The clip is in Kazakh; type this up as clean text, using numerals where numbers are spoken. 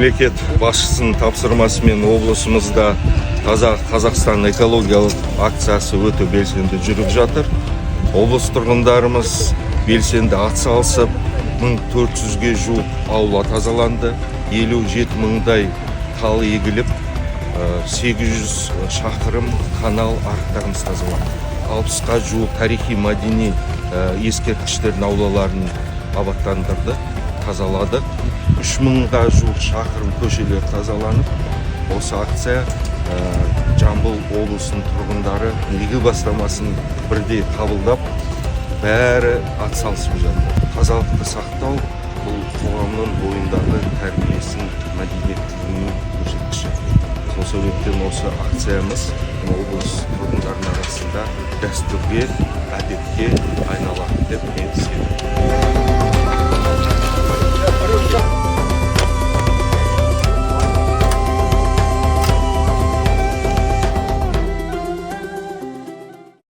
мемлекет басшысының тапсырмасымен облысымызда Таза Қазақстан экологиялық акциясы өте белсенді жүріп жатыр. Облыс тұрғындарымыз белсенді атсалысып, 1400-ге жуық аула тазаланды, 57 мыңдай тал егіліп, 800 шақырым канал арықтарымыз тазаланды. 60-қа жуық тарихи мәдени ескерткіштердің аулаларын абаттандырды, тазаладық. 3000-ға жуық шақырым көшелер тазаланып, осы акция Жамбыл облысының тұрғындары игі бастамасын бірдей қабылдап, бәрі атсалысып жатыр. Тазалықты сақтау бұл қоғамның бойындағы тәрбиесін, мәдениеттілігінің көрсеткіші. Сол себептен осы акциямыз облыс тұрғындарының арасында дәстүрге, әдетке айналады деп мен сенемін.